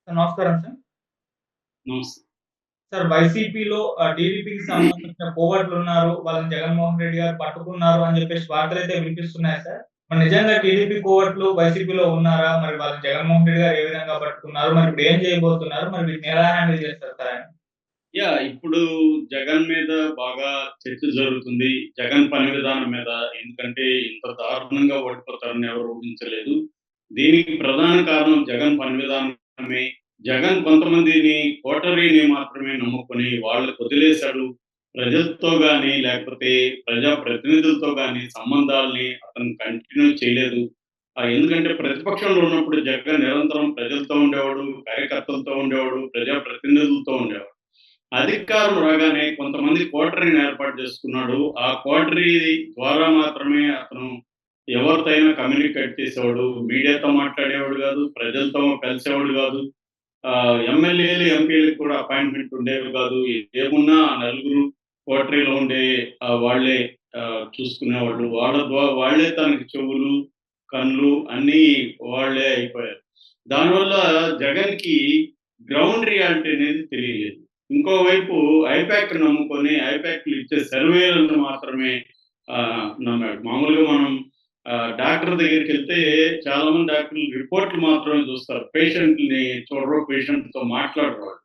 Sir నమస్కారం sir. నమస్తే. Sir వైసీపీలో టీడీపీకి సంబంధించిన కోవట్లున్నారు. వాళ్ళని జగన్మోహన్ రెడ్డి గారు పట్టుకున్నారు అని చెప్పేసి వార్తలైతే వినిపిస్తున్నాయి సార్. మరి నిజంగా టీడీపీ కోవట్లు వైసీపీలో ఉన్నారా? మరి వాళ్ళని జగన్మోహన్ రెడ్డి గారు ఏ విధంగా పట్టుకున్నారు? మరి ఇప్పుడు ఏం చేయబోతున్నారు? మరి వీటిని ఎలా హ్యాండిల్ చేస్తారు సార్ ఆయన? ఇప్పుడు జగన్ మీద బాగా చర్చ జరుగుతుంది. జగన్ పని విధానం మీద. ఎందుకంటే ఇంత దారుణంగా ఓడిపోతారని ఎవరు ఊహించలేదు. దీనికి ప్రధాన కారణం జగన్ పని విధానమే. జగన్ కొంతమందిని కోటరీని మాత్రమే నమ్ముకొని వాళ్ళకి వదిలేశాడు. ప్రజలతో గాని, లేకపోతే ప్రజా ప్రతినిధులతో గాని సంబంధాల్ని అతను కంటిన్యూ చేయలేదు. ఎందుకంటే ప్రతిపక్షంలో ఉన్నప్పుడు జగన్ నిరంతరం ప్రజలతో ఉండేవాడు, కార్యకర్తలతో ఉండేవాడు, ప్రజా ప్రతినిధులతో ఉండేవాడు. అధికారం రాగానే కొంతమంది కోటరీని ఏర్పాటు చేసుకున్నాడు. ఆ కోటరీ ద్వారా మాత్రమే అతను ఎవరితో అయినా కమ్యూనికేట్ చేసేవాడు. మీడియాతో మాట్లాడేవాడు గాదు. ప్రజలతో కలిసేవాడు గాదు. ఎమ్మెల్యేలు, ఎంపీలకు కూడా అపాయింట్‌మెంట్ ఉండేవి గాదు. ఏమున్నా ఆ నలుగురు కోటరీలో ఉండే వాళ్ళే చూసుకునేవాళ్ళు. వాళ్ళే తనకి చెవులు, కన్నులు అన్నీ వాళ్ళే అయిపోయారు. దానివల్ల జగన్‌కి గ్రౌండ్ రియాలిటీ అనేది తెలియలేదు. ఇంకోవైపు ఐపాక్ నమ్ముకొని ఐపాక్‌లు ఇచ్చే సర్వేలను మాత్రమే నమ్మాడు. మామూలుగా మనం డాక్టర్ దగ్గరికెళ్తే చాలామంది డాక్టర్లు రిపోర్ట్‌లు మాత్రమే చూస్తారు. పేషెంట్‌ని చూడరు. పేషెంట్‌తో మాట్లాడరు వాళ్ళు.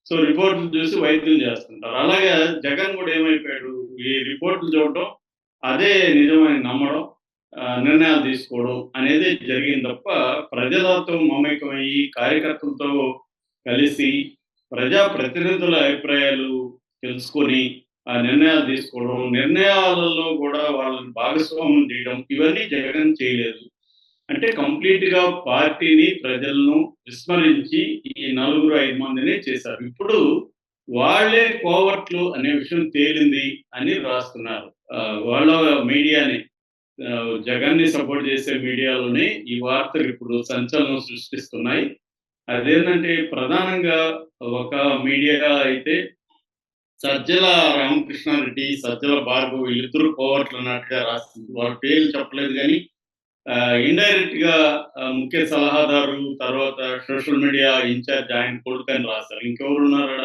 సో, రిపోర్ట్‌లు చూసి వైద్యం చేస్తుంటారు. అలాగే జగన్ కూడా ఏమైపోయాడు, ఈ రిపోర్ట్‌లు చూడటం, అదే నిజమని నమ్మడం, నిర్ణయాలు తీసుకోవడం అనేది జరిగింది తప్ప, ప్రజలతో మమేకమయ్యి, కార్యకర్తలతో కలిసి, ప్రజా ప్రతినిధుల అభిప్రాయాలు తెలుసుకొని, ఆ నిర్ణయాలు తీసుకోవడం, నిర్ణయాలలో కూడా వాళ్ళని భాగస్వామ్యం చేయడం, ఇవన్నీ జగన్ చేయలేదు. అంటే కంప్లీట్‌గా పార్టీని, ప్రజలను విస్మరించి ఈ నలుగురు, 5 మందిని చేశారు. ఇప్పుడు వాళ్ళే కోవర్ట్లు అనే విషయం తేలింది అని రాస్తున్నారు. వాళ్ళ మీడియానే జగన్‌ని సపోర్ట్ చేసే మీడియాలోనే ఈ వార్తలు ఇప్పుడు సంచలనం సృష్టిస్తున్నాయి. అదేంటంటే ప్రధానంగా ఒక మీడియా అయితే సజ్జల రామకృష్ణారెడ్డి, సజ్జల భార్గవ్ వీళ్ళిద్దరూ కోవర్ట్లన్నట్టుగా రాస్తుంది. వాళ్ళ పేర్లు చెప్పలేదు గానీ ఇండైరెక్ట్‌గా ముఖ్య సలహాదారు, తర్వాత సోషల్ మీడియా ఇన్‌చార్జ్ ఆయన కొడుకని రాశారు. ఇంకెవరున్నారాడ?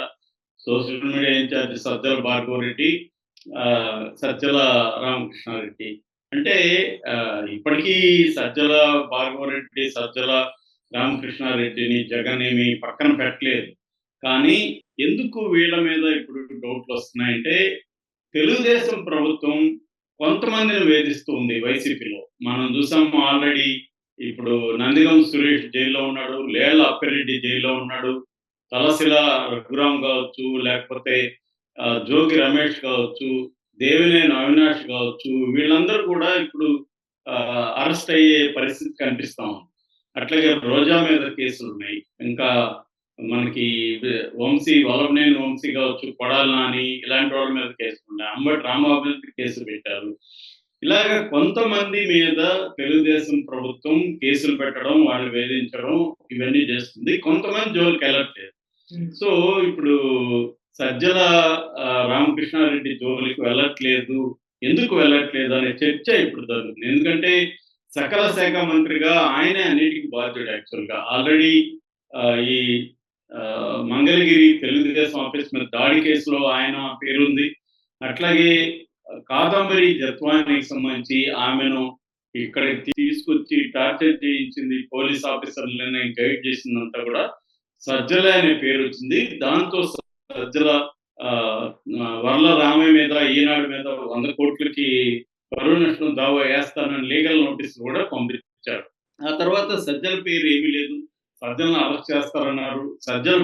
Social media incharge Sajjala Bhargava Reddy, Sajjala Ramakrishna Reddy. అంటే ఇప్పటికీ సజ్జల భార్గవరెడ్డి, సజ్జల రామకృష్ణారెడ్డిని జగన్ ఏమి పక్కన పెట్టలేదు. కానీ ఎందుకు వీళ్ళ మీద ఇప్పుడు డౌట్‌లొస్తున్నాయంటే, తెలుగుదేశం ప్రభుత్వం కొంతమందిని వేధిస్తూ ఉంది వైసీపీలో. మనం చూసాము ఆల్రెడీ ఇప్పుడు నందిగం సురేష్ జైల్‌లో ఉన్నాడు. లేళ్ల అప్పిరెడ్డి జైల్‌లో ఉన్నాడు. తలశిల రఘురాం కావచ్చు, లేకపోతే జోగి రమేష్ కావచ్చు, దేవినేని అవినాష్ కావచ్చు, వీళ్ళందరూ కూడా ఇప్పుడు అరెస్ట్ అయ్యే పరిస్థితి కనిపిస్తా ఉంది. అట్లాగే రోజా మీద కేసులున్నాయి. ఇంకా మనకి వల్లభనేని వంశీ కావచ్చు, కొడాలి నాని ఇలాంటి వాళ్ళ మీద కేసులున్నాయి. అంబటి రాంబాబు మీద కేసులు పెట్టారు. ఇలాగ కొంతమంది మీద తెలుగుదేశం ప్రభుత్వం కేసులు పెట్టడం, వాళ్ళని వేధించడం ఇవన్నీ చేస్తుంది. కొంతమంది జోలికెళ్ళట్లేదు. సో, ఇప్పుడు సజ్జల రామకృష్ణారెడ్డి జోలికి వెళ్ళట్లేదు. ఎందుకు వెళ్ళట్లేదు అనే చర్చ ఇప్పుడు జరుగుతుంది. ఎందుకంటే సకల శాఖ మంత్రిగా ఆయనే అన్నిటికి బాధ్యుడు యాక్చువల్‌గా. ఆల్రెడీ ఈ మంగళగిరి తెలుగుదేశం ఆఫీస్ మీద దాడి కేసులో ఆయన పేరుంది. అట్లాగే కాదంబరి జత్వానికి సంబంధించి ఆమెను ఇక్కడికి తీసుకొచ్చి టార్చర్ చేయించింది పోలీస్ ఆఫీసర్‌లని గైడ్ చేసిందంతా కూడా సజ్జలే అనే పేరొచ్చింది. దాంతో సజ్జల వర్ల రామయ్య మీద, ఈనాడు మీద 100 కోట్లకి పరువు నష్టం దావా ఏస్తానని లీగల్ నోటీస్ కూడా పంపించారు. ఆ తర్వాత సజ్జల పేరు ఏమీ లేదు. సజ్జలను అరెస్ట్ చేస్తారన్నారు. సజ్జల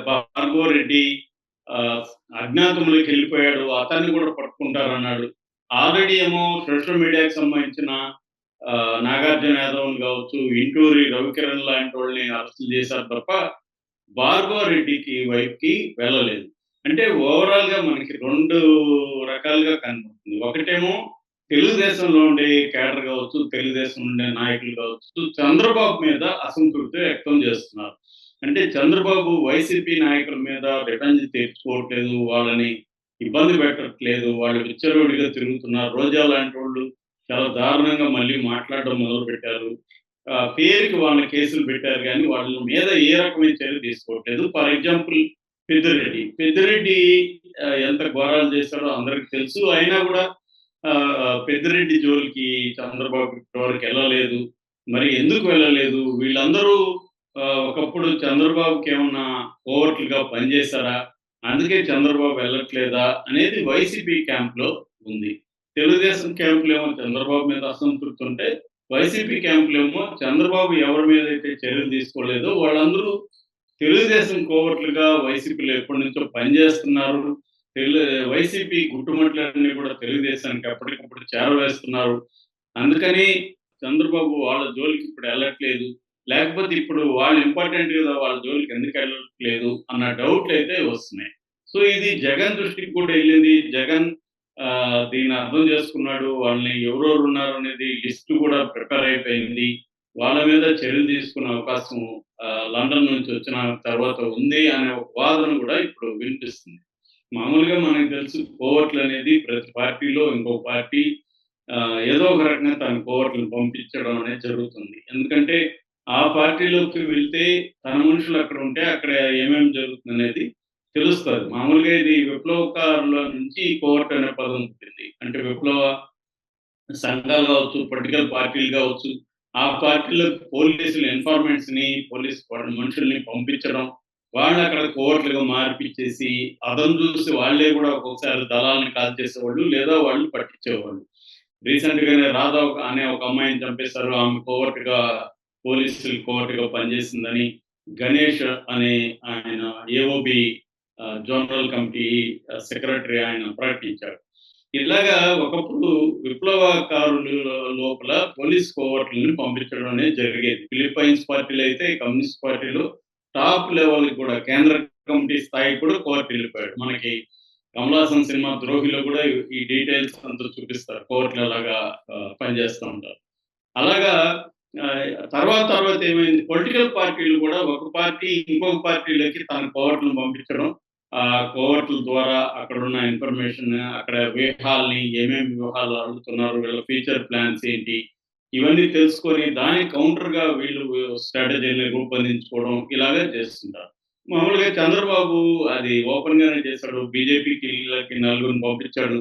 భార్గవరెడ్డి అజ్ఞాతంలోకి వెళ్ళిపోయాడు. అతన్ని కూడా పట్టుకుంటారన్నాడు. ఆల్రెడీ ఏమో సోషల్ మీడియాకి సంబంధించిన నాగార్జున యాదవ్‌ని కావచ్చు, ఇంటూరి రవికిరణ్ లాంటి వాళ్ళని అరెస్టులు చేశారు తప్ప భార్గవరెడ్డికి వైపుకి వెళ్ళలేదు. అంటే ఓవరాల్‌గా మనకి 2 రకాలుగా కనపడుతుంది. ఒకటేమో తెలుగుదేశంలో ఉండే క్యాడర్ కావచ్చు, తెలుగుదేశంలో ఉండే నాయకులు కావచ్చు, చంద్రబాబు మీద అసంతృప్తి వ్యక్తం చేస్తున్నారు. అంటే చంద్రబాబు వైసీపీ నాయకుల మీద రివెంజ్ తీర్చుకోవట్లేదు. వాళ్ళని ఇబ్బంది పెట్టట్లేదు. వాళ్ళు విచ్చలవిడిగా తిరుగుతున్నారు. రోజా లాంటోళ్ళు చాలా దారుణంగా మళ్ళీ మాట్లాడడం మొదలుపెట్టారు. పేరుకి వాళ్ళని కేసులు పెట్టారు గానీ, వాళ్ళ మీద ఏ రకమైన చర్య తీసుకోవట్లేదు. For example Peddireddy. పెద్దిరెడ్డి ఎంత ఘోరాలు చేశాడో అందరికి తెలుసు. అయినా గూడా పెద్దిరెడ్డి జోలికి చంద్రబాబు ఇప్పటివరకు ఎళ్ళలేదు. మరి ఎందుకు వెళ్ళలేదు? వీళ్ళందరూ ఒకప్పుడు చంద్రబాబుకేమన్నా కోవర్ట్‌లుగా పనిచేశారా? అందుకే చంద్రబాబు వెళ్ళట్లేదా? అనేది వైసీపీ క్యాంప్‌లో ఉంది. తెలుగుదేశం క్యాంప్‌లో ఏమో చంద్రబాబు మీద అసంతృప్తి ఉంటే, వైసీపీ క్యాంప్‌లో ఏమో చంద్రబాబు ఎవరి మీదైతే చర్యలు తీసుకోలేదో వాళ్ళందరూ తెలుగుదేశం కోవర్ట్‌లుగా వైసీపీలో ఎప్పటినుంచో పనిచేస్తున్నారు. తెలు వైసీపీ గుట్టుమట్లన్నీ కూడా తెలుగుదేశానికి ఎప్పటికప్పుడు చేరవేస్తున్నారు. అందుకని చంద్రబాబు వాళ్ళ జోలికి ఇప్పుడు ఎళ్ళట్లేదు. లేకపోతే ఇప్పుడు వాళ్ళు ఇంపార్టెంట్ గదా! వాళ్ళ జోలికి ఎందుకు ఎళ్ళట్లేదు అన్న డౌట్‌లయితే వస్తున్నాయి. సో, ఇది జగన్ దృష్టికి కూడా ఎళ్ళింది. జగన్ దీన్ని అర్థం చేసుకున్నాడు. వాళ్ళని ఎవరెవరున్నారనేది లిస్ట్ కూడా ప్రిపేర్ అయిపోయింది. వాళ్ళ మీద చర్యలు తీసుకునే అవకాశం లండన్ నుంచి వచ్చిన తర్వాత ఉంది అనే ఒక వాదన కూడా ఇప్పుడు వినిపిస్తుంది. మామూలుగా మనకు తెలుసు కోవర్ట్‌లనేది ప్రతి పార్టీలో ఇంకో పార్టీ ఏదో ఒక రకంగా తన కోవర్ట్‌లను పంపించడం అనేది జరుగుతుంది. ఎందుకంటే ఆ పార్టీలోకి వెళ్తే తన మనుషులు అక్కడ ఉంటే అక్కడ ఏమేమి జరుగుతుందనేది తెలుస్తది. మామూలుగా ఇది విప్లవకారుల నుంచి కోవర్ట్ అనే పదం పుట్టింది. అంటే విప్లవ సంఘాలు కావచ్చు, పొలిటికల్ పార్టీలు కావచ్చు, ఆ పార్టీలోకి పోలీసులు ఇన్ఫార్మెంట్స్‌ని, పోలీస్ వాళ్ళ మనుషుల్ని పంపించడం. వాళ్ళనక్కడ కోవర్ట్‌లుగా మార్పిచ్చేసి, అదను చూసి వాళ్ళే గూడా ఒక్కొక్కసారి దళాలను కాల్చేసేవాళ్ళు. లేదా వాళ్ళు పట్టించేవాళ్ళు. రీసెంట్‌గానే రాధా అనే ఒక అమ్మాయిని చంపేశారు. ఆమె కోవర్ట్‌గా పోలీసులు కోవర్ట్‌గా పనిచేసిందని గణేష్ అనే ఆయన ఏఓబీ జోనల్ కమిటీ సెక్రటరీ ఆయన ప్రకటించాడు. ఇలాగా ఒకప్పుడు విప్లవకారులు లోపల పోలీస్ కోవర్ట్‌లని పంపించడం అనేది జరిగేది. ఫిలిప్పైన్స్ పార్టీలో అయితే కమ్యూనిస్ట్ పార్టీలో టాప్ లెవెల్‌కి కూడా కేంద్ర కమిటీ స్థాయికి కూడా కోవర్ట్ ఎళ్ళిపోయాడు. మనకి 'కమల్ హాసన్' సినిమా 'ద్రోహి'లో కూడా ఈ డీటెయిల్స్ అంతా చూపిస్తారు. కోవర్ట్‌లు ఎలాగా పనిచేస్తా ఉంటారు. అలాగా తర్వాత ఏమైంది పొలిటికల్ పార్టీలు కూడా ఒక పార్టీ ఇంకొక పార్టీలోకి తన కోవర్ట్‌లను పంపించడం. కోవర్ట్‌ల ద్వారా అక్కడున్న ఇన్ఫర్మేషన్, అక్కడ వ్యూహాల్ని ఏమేమి వ్యూహాలు అడుగుతున్నారు, వీళ్ళ ఫ్యూచర్ ప్లాన్స్ ఏంటి, ఇవన్నీ తెలుసుకొని దానికి కౌంటర్‌గా వీళ్ళు స్ట్రాటజీలని రూపొందించుకోవడం ఇలాగే చేస్తుంటారు. మామూలుగా చంద్రబాబు అది ఓపెన్‌గానే చేశాడు. బీజేపీకి నలుగురిని పంపించాడు.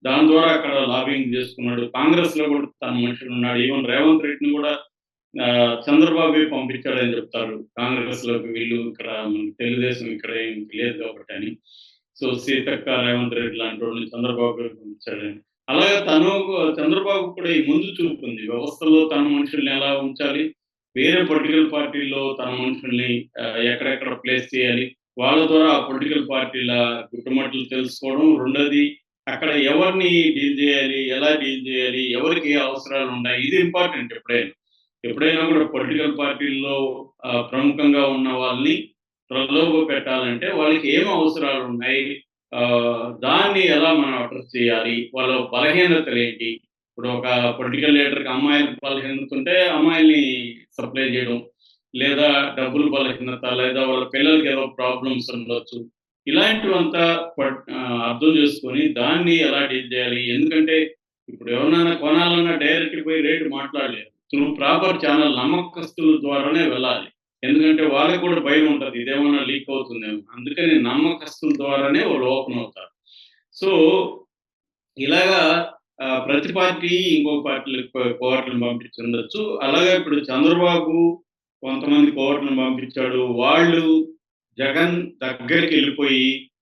దాని ద్వారా అక్కడ లాబింగ్ చేసుకున్నాడు. కాంగ్రెస్‌లో కూడా తన మనుషులున్నాడు. ఈవెన్ రేవంత్ రెడ్డిని కూడా చంద్రబాబే పంపించాడని చెప్తారు. కాంగ్రెస్‌లోకి వీళ్ళు ఇక్కడ మనకి తెలుగుదేశం ఇక్కడ ఏమి లేదు కాబట్టని. సో, సీతక్క, రేవంత్ రెడ్డి లాంటోళ్ళని చంద్రబాబే పంపించాడని. అలాగే చంద్రబాబు కూడా ఈ ముందు చూపుంది. వ్యవస్థలో తన మనుషుల్ని ఎలా ఉంచాలి, వేరే పొలిటికల్ పార్టీల్లో తన మనుషుల్ని ఎక్కడెక్కడ ప్లేస్ చేయాలి. వాళ్ళ ద్వారా ఆ పొలిటికల్ పార్టీల గుట్టుమట్లు తెలుసుకోవడం. రెండోది అక్కడ ఎవరిని డీల్ చేయాలి, ఎలా డీల్ చేయాలి, ఎవరికి ఏ అవసరాలున్నాయి. ఇది ఇంపార్టెంట్ ఎప్పుడైనా. ఎప్పుడైనా కూడా పొలిటికల్ పార్టీల్లో ప్రముఖంగా ఉన్న వాళ్ళని ప్రలోభపెట్టాలంటే వాళ్ళకి ఏమి అవసరాలున్నాయి, దాన్ని ఎలా మనం అడ్రెస్ చేయాలి, వాళ్ళ బలహీనతలేంటి. ఇప్పుడు ఒక పొలిటికల్ లీడర్‌కి అమ్మాయిలకి బలహీనత ఉంటే అమ్మాయిల్ని సప్లై చేయడం. లేదా డబ్బులు బలహీనత, లేదా వాళ్ళ పిల్లలకి ఏదో ప్రాబ్లమ్స్ ఉండొచ్చు. ఇలాంటివంతా అర్థం చేసుకొని దాన్ని ఎలా డీల్ చేయాలి. ఎందుకంటే ఇప్పుడు ఎవరినైనా కొనాలన్నా డైరెక్ట్ పోయి రేట్ మాట్లాడలేరు. త్రూ ప్రాపర్ ఛానల్ నమ్మకస్తుల ద్వారానే వెళ్ళాలి. ఎందుకంటే వాళ్ళకి కూడా భయం ఉంటది. ఇదేమన్నా లీక్ అవుతుందేమో. అందుకని నమ్మకస్తుల ద్వారానే వాళ్ళు ఓపెన్ అవుతారు. సో, ఇలాగా ప్రతి పార్టీ ఇంకొక పార్టీలకి కోవర్ట్‌లను పంపించుండొచ్చు. అలాగే ఇప్పుడు చంద్రబాబు కొంతమంది కోవర్ట్‌లను పంపించాడు. వాళ్ళు జగన్ దగ్గరికెళ్ళిపోయి